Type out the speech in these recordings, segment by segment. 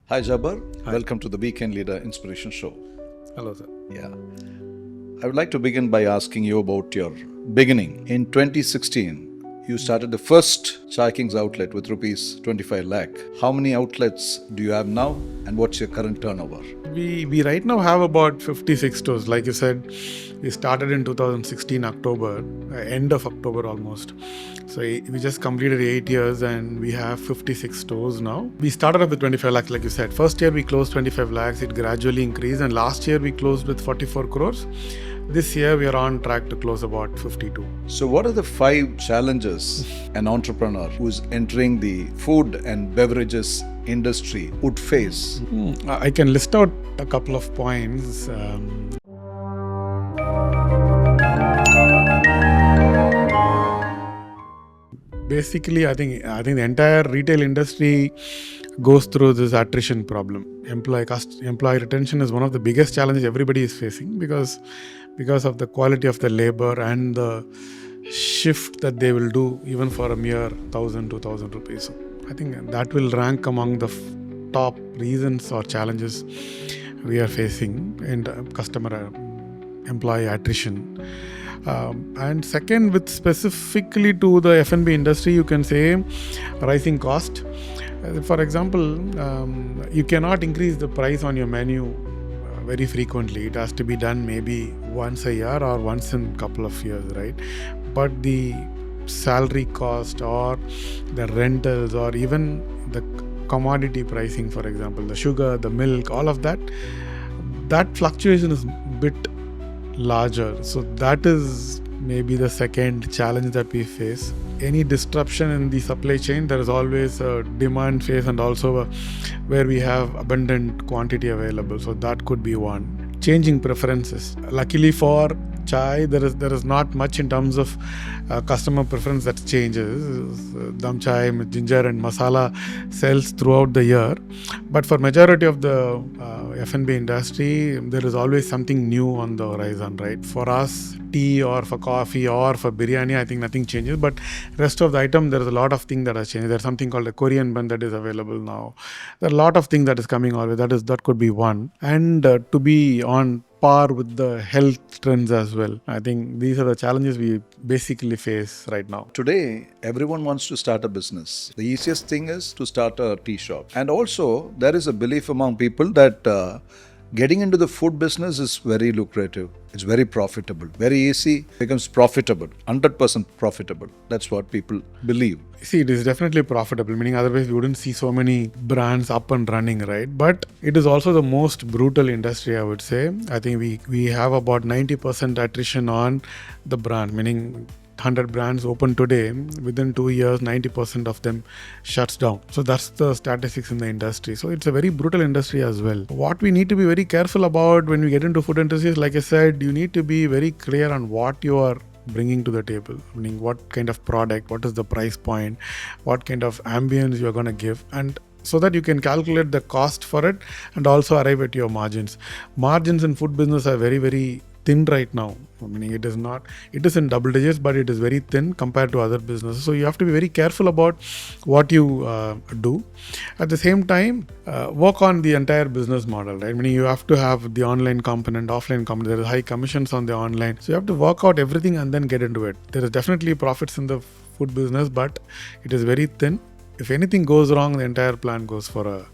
Hi Jabbar, Hi. welcome to the Weekend Leader Inspiration Show. Hello, sir. Yeah, I would like to begin by asking you about your beginning. In 2016, you started the first Chai King's outlet with rupees 25 lakh. How many outlets do you have now and what's your current turnover? We right now have about 56 stores. Like you said, we started in 2016 October, end of October almost. So we just completed 8 years and we have 56 stores now. We started up with 25 lakhs, like you said. First year we closed 25 lakhs. It gradually increased, and last year we closed with 44 crores. This year we are on track to close about 52. So, what are the 5 challenges an entrepreneur who's entering the food and beverages industry would face? I can list out a couple of points. Basically, I think the entire retail industry goes through this attrition problem. Employee retention is one of the biggest challenges everybody is facing because of the quality of the labor and the shift that they will do even for a mere 1,000-2,000 rupees. So I think that will rank among the top reasons or challenges we are facing in customer employee attrition. And second, with specifically to the F&B industry, you can say rising cost. For example, you cannot increase the price on your menu very frequently. It has to be done maybe once a year or once in a couple of years, right? But the salary cost or the rentals or even the commodity pricing, for example, the sugar, the milk, all of that fluctuation is a bit larger. So that is maybe the second challenge that we face. Any disruption in the supply chain, there is always a demand phase and also where we have abundant quantity available. So that could be one. Changing preferences. Luckily for chai, there is not much in terms of customer preference that changes. Dum chai, ginger and masala sells throughout the year. But for majority of the F&B industry, there is always something new on the horizon, right? For us, tea or for coffee or for biryani, I think nothing changes. But rest of the item, there is a lot of things that are changing. There's something called a Korean bun that is available now. There are a lot of things that is coming always. That could be one. And to be on par with the health trends as well. I think these are the challenges we basically face right now. Today, everyone wants to start a business. The easiest thing is to start a tea shop. And also, there is a belief among people that getting into the food business is very lucrative. It's very profitable. Very easy, becomes profitable. 100% profitable. That's what people believe. See, it is definitely profitable, meaning otherwise we wouldn't see so many brands up and running, right? But it is also the most brutal industry, I would say. I think we have about 90% attrition on the brand, meaning 100 brands open today, within 2 years, 90% of them shuts down. So that's the statistics in the industry. So it's a very brutal industry as well. What we need to be very careful about when we get into food industry is, like I said, you need to be very clear on what you are bringing to the table, meaning what kind of product, what is the price point, what kind of ambience you're going to give, and so that you can calculate the cost for it and also arrive at your margins. Margins in food business are very, very thin right now, meaning it is in double digits, but it is very thin compared to other businesses. So you have to be very careful about what you do. At the same time, work on the entire business model, right? Meaning you have to have the online component, offline component. There is high commissions on the online. So you have to work out everything and then get into it. There is definitely profits in the food business, but it is very thin. If anything goes wrong, the entire plan goes for a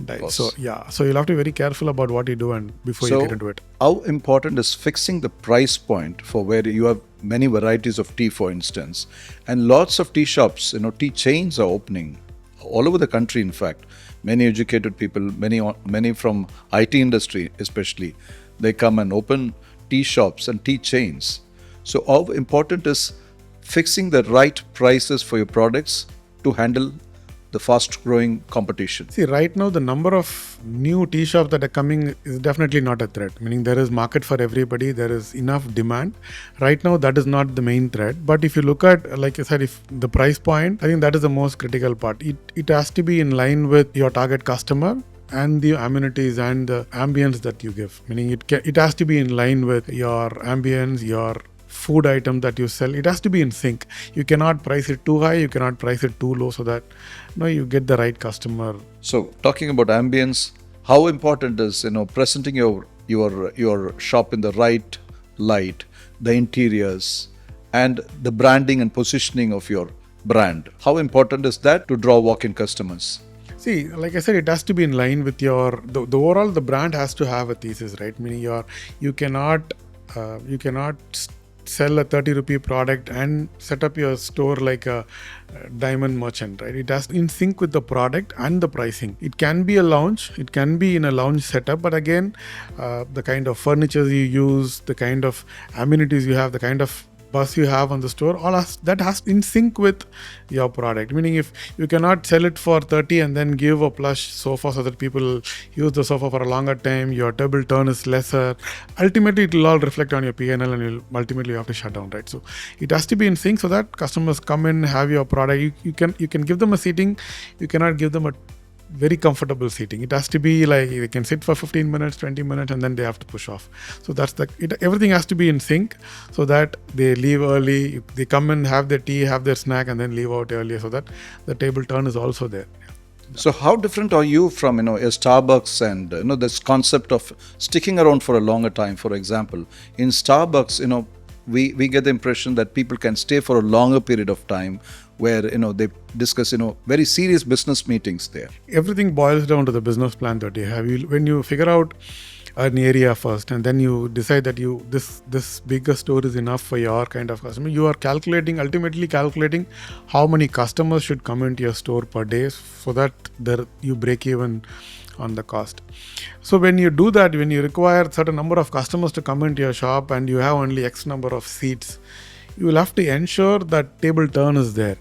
dive. So you'll have to be very careful about what you do and before you get into it. How important is fixing the price point for where you have many varieties of tea, for instance, and lots of tea shops, tea chains are opening all over the country. In fact, many educated people, many from IT industry especially, they come and open tea shops and tea chains. So how important is fixing the right prices for your products to handle the fast growing competition? See, right now the number of new tea shops that are coming is definitely not a threat, meaning there is market for everybody, there is enough demand. Right now that is not the main threat, but if you look at, like I said, if the price point, I think that is the most critical part. It has to be in line with your target customer and the amenities and the ambience that you give, meaning it has to be in line with your ambience, your food item that you sell, it has to be in sync. You cannot price it too high, you cannot price it too low, so that you get the right customer. So talking about ambience, how important is presenting your shop in the right light, the interiors, and the branding and positioning of your brand? How important is that to draw walk-in customers? See, like I said, it has to be in line with the overall, the brand has to have a thesis, right? Meaning you cannot sell a 30 rupee product and set up your store like a diamond merchant, right? It has to in sync with the product and the pricing. It can be a lounge, it can be in a lounge setup, but again, the kind of furniture you use, the kind of amenities you have, the kind of bus you have on the store, that has in sync with your product. Meaning, if you cannot sell it for 30 and then give a plush sofa so that people use the sofa for a longer time, your table turn is lesser, ultimately it will all reflect on your P&L and ultimately you have to shut down, right? So it has to be in sync so that customers come in, have your product. You can give them a seating, you cannot give them a very comfortable seating. It has to be like they can sit for 15 minutes, 20 minutes, and then they have to push off. So that's everything has to be in sync so that they leave early. They come in, have their tea, have their snack, and then leave out earlier so that the table turn is also there. So how different are you from a Starbucks and this concept of sticking around for a longer time? For example, in Starbucks, we get the impression that people can stay for a longer period of time, where they discuss very serious business meetings there. Everything boils down to the business plan that you have. When you figure out an area first and then you decide that this bigger store is enough for your kind of customer, you are ultimately calculating how many customers should come into your store per day so that you break even on the cost. So when you do that, when you require a certain number of customers to come into your shop and you have only X number of seats, you will have to ensure that table turn is there.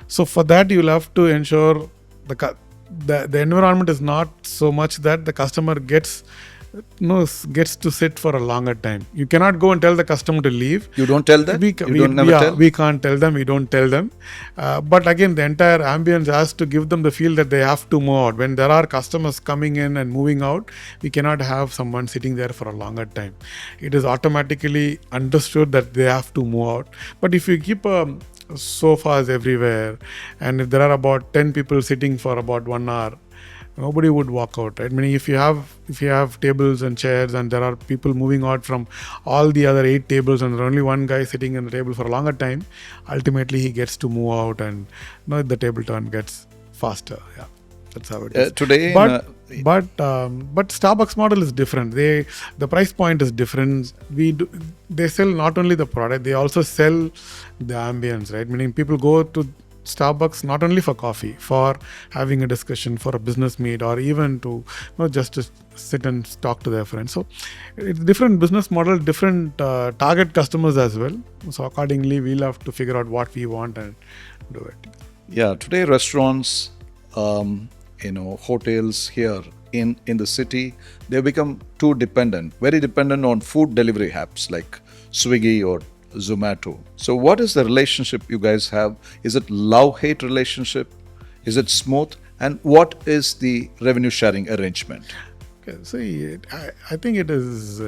So for that, you will have to ensure the environment is not so much that the customer gets to sit for a longer time. You cannot go and tell the customer to leave. You don't tell them? We can't tell them. We don't tell them. But again, the entire ambience has to give them the feel that they have to move out. When there are customers coming in and moving out, we cannot have someone sitting there for a longer time. It is automatically understood that they have to move out. But if you keep sofas everywhere, and if there are about 10 people sitting for about 1 hour, nobody would walk out, right? Meaning, if you have tables and chairs and there are people moving out from all the other 8 tables and there's only one guy sitting in the table for a longer time, ultimately he gets to move out and the table turn gets faster. Yeah, that's how it is. Today, but Starbucks model is different. The price point is different. They sell not only the product, they also sell the ambience, right? Meaning, people go to Starbucks not only for coffee, for having a discussion, for a business meet, or even to just to sit and talk to their friends. So it's different business model, different target customers as well. So accordingly, we'll have to figure out what we want and do it. Yeah, today restaurants, hotels here in the city, they become very dependent on food delivery apps like Swiggy or Zomato. So what is the relationship you guys have? Is it love-hate relationship? Is it smooth? And what is the revenue sharing arrangement? Okay, see, I think it is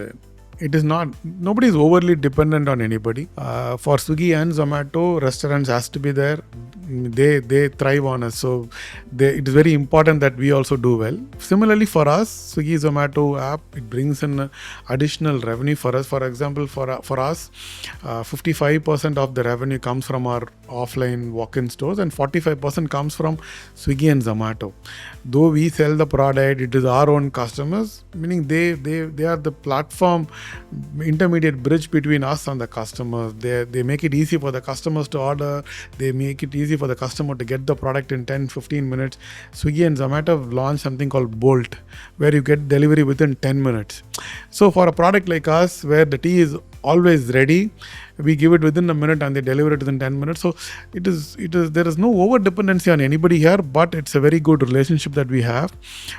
not, nobody is overly dependent on anybody. For Swiggy and Zomato, restaurants has to be there. They thrive on us. So it is very important that we also do well. Similarly, for us, Swiggy Zomato app, it brings in additional revenue for us. For example, for us, 55% of the revenue comes from our offline walk-in stores and 45% comes from Swiggy and Zomato. Though we sell the product, it is our own customers, meaning they are the platform, intermediate bridge between us and the customers. They make it easy for the customers to order. They make it easy for the customer to get the product in 10-15 minutes. Swiggy and Zomato have launched something called Bolt, where you get delivery within 10 minutes. So for a product like us, where the tea is always ready, we give it within a minute and they deliver it within 10 minutes. So there is no over dependency on anybody here, but it's a very good relationship that we have.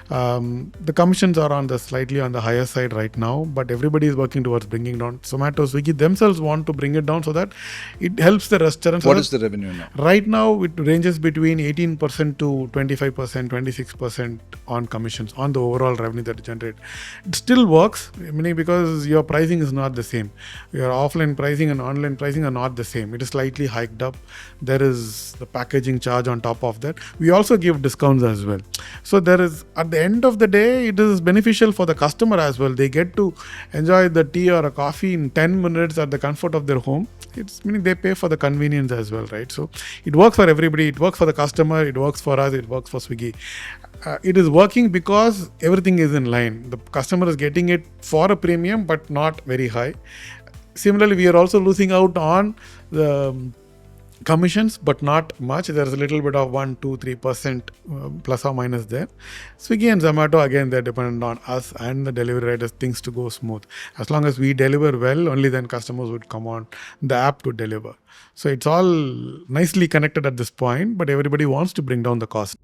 The commissions are slightly on the higher side right now, but everybody is working towards bringing down. Zomato, Swiggy themselves want to bring it down so that it helps the restaurants. What is the revenue now? Right now, it ranges between 18% to 25%, 26% on commissions on the overall revenue that it generates. It still works, meaning because your pricing is not the same. Your offline pricing and online pricing are not the same. It is slightly hiked up. There is the packaging charge on top of that. We also give discounts as well. So there is, at the end of the day, it is beneficial for the customer as well. They get to enjoy the tea or a coffee in 10 minutes at the comfort of their home. It's meaning they pay for the convenience as well, right? So it works for everybody. It works for the customer. It works for us. It works for Swiggy. It is working because everything is in line. The customer is getting it for a premium, but not very high. Similarly, we are also losing out on the commissions, but not much. There's a little bit of 1, 2, 3% plus or minus there. Swiggy and Zomato, again, they're dependent on us and the delivery riders, things to go smooth. As long as we deliver well, only then customers would come on the app to deliver. So it's all nicely connected at this point, but everybody wants to bring down the cost.